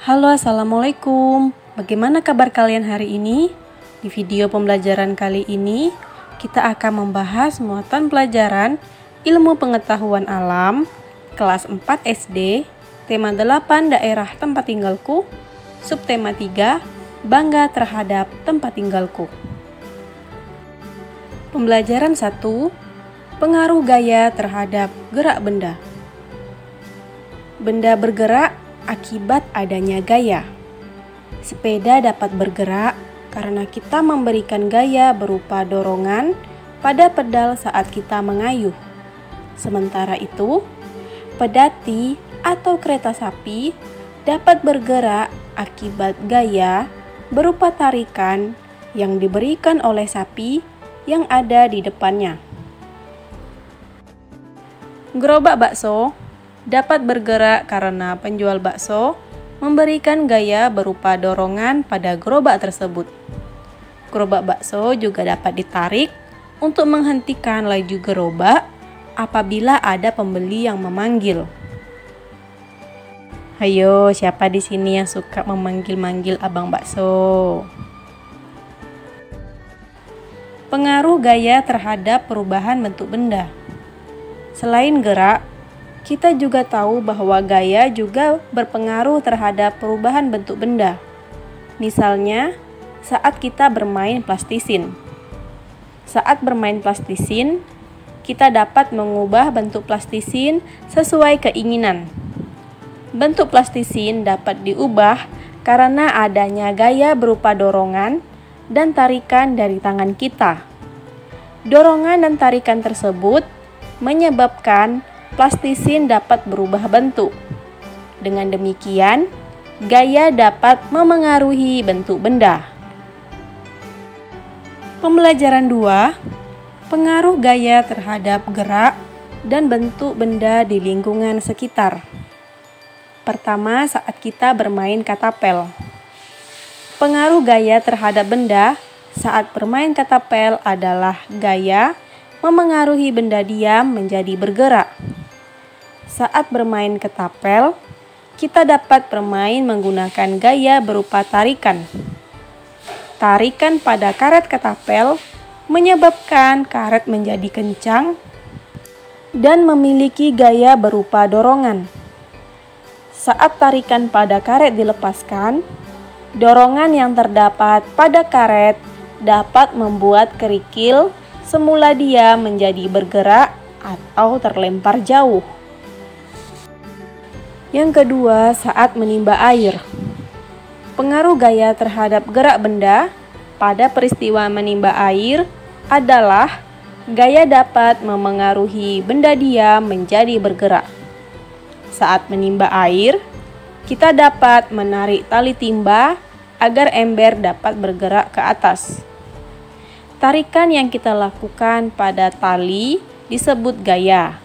Halo, assalamualaikum. Bagaimana kabar kalian hari ini? Di video pembelajaran kali ini, kita akan membahas muatan pelajaran Ilmu Pengetahuan Alam kelas 4 SD, tema 8 Daerah Tempat Tinggalku, subtema 3 Bangga Terhadap Tempat Tinggalku. Pembelajaran 1, pengaruh gaya terhadap gerak benda. Benda bergerak akibat adanya gaya. Sepeda dapat bergerak karena kita memberikan gaya berupa dorongan pada pedal saat kita mengayuh. Sementara itu, pedati atau kereta sapi dapat bergerak akibat gaya berupa tarikan yang diberikan oleh sapi yang ada di depannya. Gerobak bakso dapat bergerak karena penjual bakso memberikan gaya berupa dorongan pada gerobak tersebut. Gerobak bakso juga dapat ditarik untuk menghentikan laju gerobak apabila ada pembeli yang memanggil. Ayo, siapa di sini yang suka memanggil-manggil abang bakso? Pengaruh gaya terhadap perubahan bentuk benda. Selain gerak, kita juga tahu bahwa gaya juga berpengaruh terhadap perubahan bentuk benda. Misalnya, saat kita bermain plastisin. Saat bermain plastisin, kita dapat mengubah bentuk plastisin sesuai keinginan. Bentuk plastisin dapat diubah karena adanya gaya berupa dorongan dan tarikan dari tangan kita. Dorongan dan tarikan tersebut menyebabkan plastisin dapat berubah bentuk. Dengan demikian, gaya dapat memengaruhi bentuk benda. Pembelajaran 2, pengaruh gaya terhadap gerak dan bentuk benda di lingkungan sekitar. Pertama, saat kita bermain katapel. Pengaruh gaya terhadap benda saat bermain katapel adalah gaya memengaruhi benda diam menjadi bergerak. Saat bermain ketapel, kita dapat bermain menggunakan gaya berupa tarikan. Tarikan pada karet ketapel menyebabkan karet menjadi kencang dan memiliki gaya berupa dorongan. Saat tarikan pada karet dilepaskan, dorongan yang terdapat pada karet dapat membuat kerikil semula diam menjadi bergerak atau terlempar jauh. Yang kedua, saat menimba air. Pengaruh gaya terhadap gerak benda pada peristiwa menimba air adalah gaya dapat memengaruhi benda diam menjadi bergerak. Saat menimba air, kita dapat menarik tali timba agar ember dapat bergerak ke atas. Tarikan yang kita lakukan pada tali disebut gaya.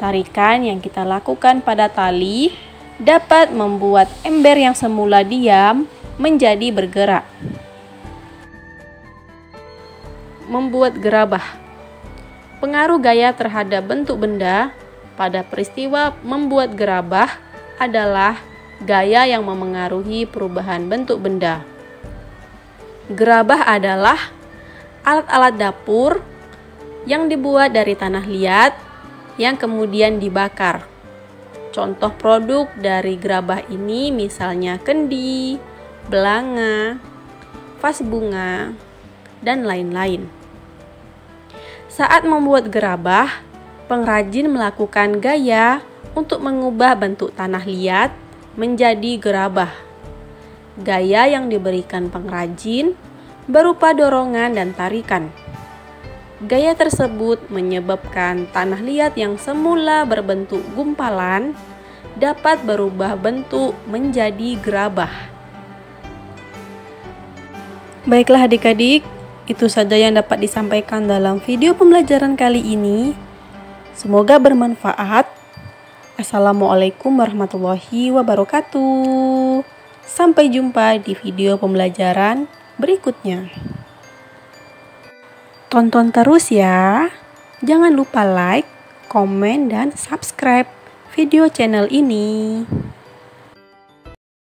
Tarikan yang kita lakukan pada tali dapat membuat ember yang semula diam menjadi bergerak. Membuat gerabah. Pengaruh gaya terhadap bentuk benda pada peristiwa membuat gerabah adalah gaya yang memengaruhi perubahan bentuk benda. Gerabah adalah alat-alat dapur yang dibuat dari tanah liat yang kemudian dibakar. Contoh produk dari gerabah ini misalnya kendi, belanga, vas bunga, dan lain-lain. Saat membuat gerabah, pengrajin melakukan gaya untuk mengubah bentuk tanah liat menjadi gerabah. Gaya yang diberikan pengrajin berupa dorongan dan tarikan. Gaya tersebut menyebabkan tanah liat yang semula berbentuk gumpalan dapat berubah bentuk menjadi gerabah. Baiklah adik-adik, itu saja yang dapat disampaikan dalam video pembelajaran kali ini. Semoga bermanfaat. Assalamualaikum warahmatullahi wabarakatuh. Sampai jumpa di video pembelajaran berikutnya. Tonton terus ya. Jangan lupa like, komen, dan subscribe video channel ini.